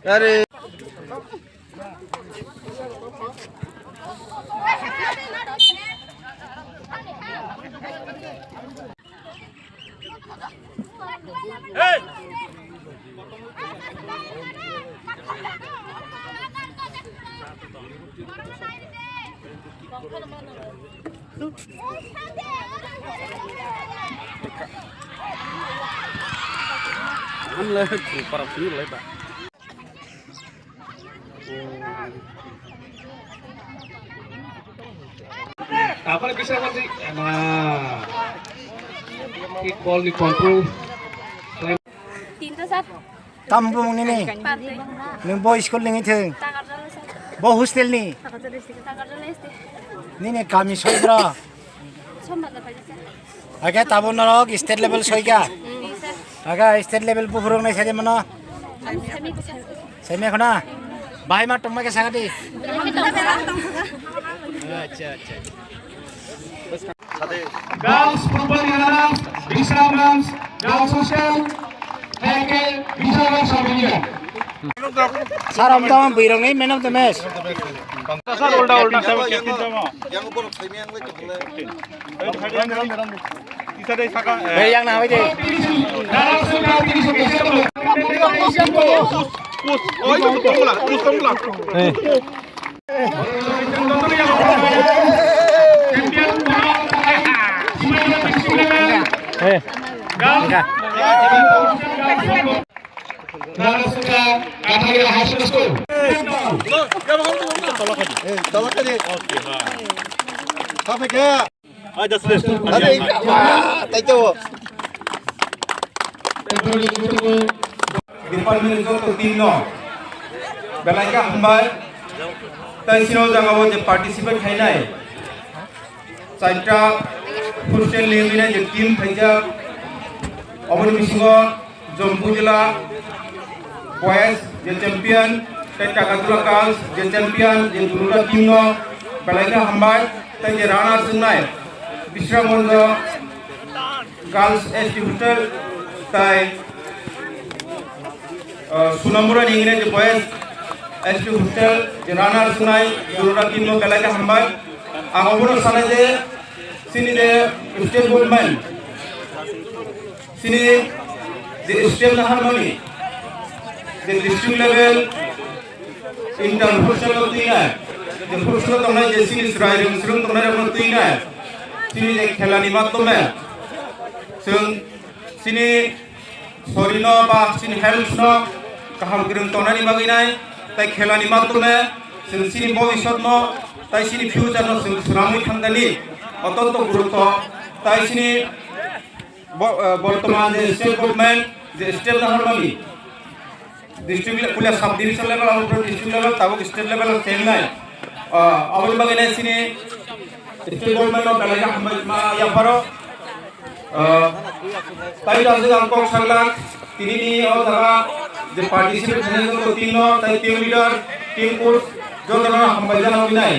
अरे Amlah para sini lebar. Apa bisa masih? Nah, call di control. Tinta sat. Kampung ini, nunggu sekolah ini tuh, bawa hostel nih. Ini kami soibra. Agak tabun orang state level soiga. Agak state level pufurung nih saja mana? Semi kena. Bahaya mat tomba ke sangat di. Girls Purbalingga, Bisram Rams, Girls Hostel, Heke, Bisram Sabinia. Saram taman birong ini man of the match. Sir, ulta sama captain sama. Yang upor semi yang lagi boleh. Isa deh saka. Yang nama ini. Dalam sudah ini sudah Pus, oh itu tunggulah, pus tunggulah. Dalam sudah Kataria High School. Tolak aja. Oke, ha. Apa ke? Ada slash. Ada ikan. Wah, tahu. Department itu tino. Belanja hambal. Tapi sino jangan awak participate hai nai. Saja hostel level ni je team saja. Awak misingo Jammu Jilla boys je champion. Teka Kadura Girls je champion. Je Durula team no. Belanja hambal. Tapi je Rana Sunai. Bisram Mondo Girls ST hostel. Tapi Sunamura ni ingin je boys ST hostel je Rana Sunai Durula team no belanja hambal. Angapun sana je sini de state government sini de state harmony de district level international tina de professional tona je sini srairing srung tona rapun tina sini je khelani matome sini sorino ba sini health no kaham kirim tona ni baginai tai khelani matome sini bhobishot no তাই সিনি future no সুরামি খানদানি অত্যন্ত গুরুত্ব তাই সিনি বর্তমান যে state government যে state harmony district police sub division level আর ডিস্ট্রিক্ট লেভেল তাও স্টেট লেভেল সেম নাই আবল বাগিনে সিনি স্টেট গভর্নমেন্ট নো বেলাga মা ইয়া পারো তাই রাজে আঙ্ক সাংলাক তিনি নি ও দাবা যে পার্টিসিপেট হনে তো তিন তাই টিম লিডার টিম কোচ जो तरह हम बजाना भी नहीं